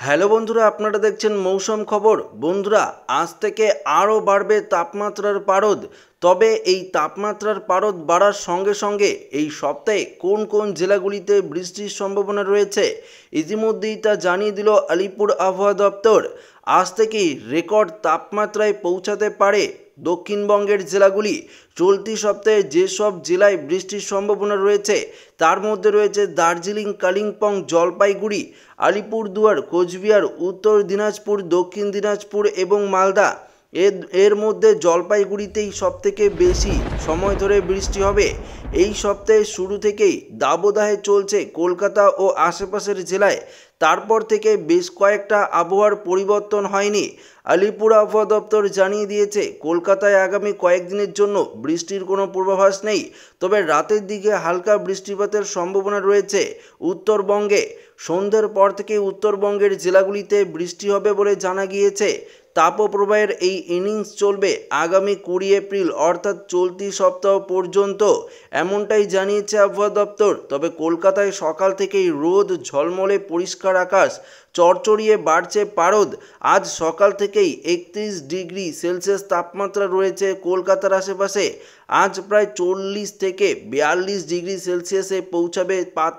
Hello বন্ধুরা, আপনারা দেখছেন মৌসুম খবর। বন্ধুরা, আজ থেকে আরও বাড়বে তাপমাত্রার পারদ। তবে এই তাপমাত্রার পারদ বাড়ার সঙ্গে সঙ্গে এই সপ্তাহে কোন কোন জেলাগুলিতে বৃষ্টির সম্ভাবনা রয়েছে ইতিমধ্যেই তা জানিয়ে দিল আলিপুর আবহাওয়া দপ্তর। আজ থেকেই রেকর্ড তাপমাত্রায় পৌঁছাতে পারে দক্ষিণবঙ্গের জেলাগুলি। চলতি সপ্তাহে যেসব জেলায় বৃষ্টির সম্ভাবনা রয়েছে তার মধ্যে রয়েছে দার্জিলিং, কালিম্পং, জলপাইগুড়ি, আলিপুরদুয়ার, কোচবিহার, উত্তর দিনাজপুর, দক্ষিণ দিনাজপুর এবং মালদা। এর মধ্যে জলপাইগুড়িতেই সবথেকে বেশি সময় ধরে বৃষ্টি হবে। এই সপ্তাহের শুরু থেকেই দাবদাহে চলছে কলকাতা ও আশেপাশের জেলায়। তারপর থেকে বেশ কয়েকটা আবহাওয়ার পরিবর্তন হয়নি। আলিপুর আবহাওয়া দপ্তর জানিয়ে দিয়েছে কলকাতায় আগামী কয়েকদিনের জন্য বৃষ্টির কোনো পূর্বাভাস নেই, তবে রাতের দিকে হালকা বৃষ্টিপাতের সম্ভাবনা রয়েছে উত্তরবঙ্গে। সন্ধ্যের পর থেকে উত্তরবঙ্গের জেলাগুলিতে বৃষ্টি হবে বলে জানা গিয়েছে। তাপপ্রবাহের এই ইনিংস চলবে আগামী 20 এপ্রিল অর্থাৎ চলতি সপ্তাহ পর্যন্ত, এমনটাই জানিয়েছে আবহাওয়া দপ্তর। তবে কলকাতায় সকাল থেকেই রোদ, ঝলমলে পরিষ্কার আকাশ, চড়চড়িয়ে বাড়ছে পারদ। আজ সকাল থেকেই 31 ডিগ্রি সেলসিয়াস তাপমাত্রা রয়েছে কলকাতার আশেপাশে। আজ প্রায় 40 থেকে 42 ডিগ্রি সেলসিয়াসে পৌঁছাবে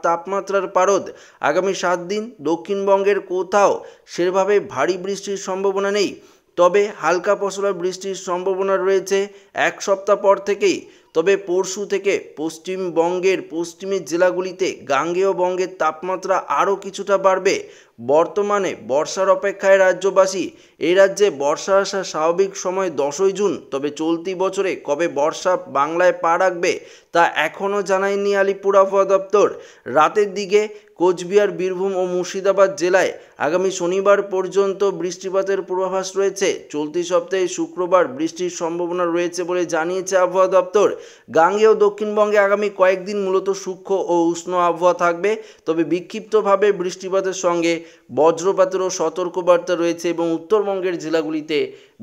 তাপমাত্রার পারদ। আগামী 7 দিন দক্ষিণবঙ্গের কোথাও সেভাবে ভারী বৃষ্টির সম্ভাবনা নেই, তবে হালকা পশলা বৃষ্টির সম্ভাবনা রয়েছে এক সপ্তাহ পর থেকেই। তবে পরশু থেকে পশ্চিমবঙ্গের পশ্চিমের জেলাগুলিতে গাঙ্গেয় বঙ্গের তাপমাত্রা আরও কিছুটা বাড়বে। বর্তমানে বর্ষার অপেক্ষায় রাজ্যবাসী। এই রাজ্যে বর্ষা আসার স্বাভাবিক সময় 10ই জুন, তবে চলতি বছরে কবে বর্ষা বাংলায় পা রাখবে তা এখনও জানায়নি আলিপুর আবহাওয়া দপ্তর। রাতের দিকে কোচবিহার, বীরভূম ও মুর্শিদাবাদ জেলায় আগামী শনিবার পর্যন্ত বৃষ্টিপাতের পূর্বাভাস রয়েছে। চলতি সপ্তাহে শুক্রবার বৃষ্টির সম্ভাবনা রয়েছে বলে জানিয়েছে আবহাওয়া দপ্তর। গাঙ্গেয় দক্ষিণবঙ্গে আগামী কয়েকদিন মূলত সূক্ষ্ম ও উষ্ণ আবহাওয়া থাকবে, তবে বিক্ষিপ্তভাবে বৃষ্টিপাতের সঙ্গে বজ্রপাতেরও সতর্কবার্তা রয়েছে এবং উত্তরবঙ্গের জেলাগুলিতে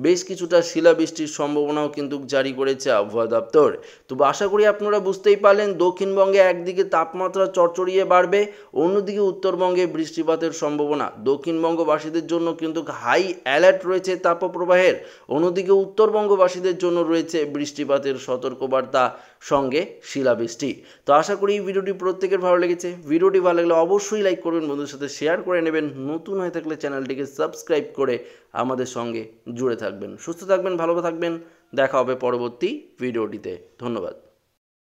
বেশ কিছুটা শিলাবৃষ্টির সম্ভাবনাও কিন্তু জারি করেছে আবহাওয়া দপ্তর। তো আশা করি আপনারা বুঝতেই পারলেন, দক্ষিণবঙ্গে একদিকে তাপমাত্রা চড়চড়িয়ে বাড়বে, অন্যদিকে উত্তরবঙ্গে বৃষ্টিপাতের সম্ভাবনা। দক্ষিণবঙ্গবাসীদের জন্য কিন্তু হাই অ্যালার্ট রয়েছে তাপপ্রবাহের, অন্যদিকে উত্তরবঙ্গবাসীদের জন্য রয়েছে বৃষ্টিপাতের সতর্কবার্তা সঙ্গে শিলাবৃষ্টি। তো আশা করি এই ভিডিওটি প্রত্যেকের ভালো লেগেছে। ভিডিওটি ভালো লাগলে অবশ্যই লাইক করবেন, বন্ধুদের সাথে শেয়ার করে নেবেন। নতুন হয়ে থাকলে চ্যানেলটিকে সাবস্ক্রাইব করে আমাদের সঙ্গে জুড়ে থাকবেন। সুস্থ থাকবেন, ভালো থাকবেন। দেখা হবে পরবর্তী ভিডিওটিতে। ধন্যবাদ।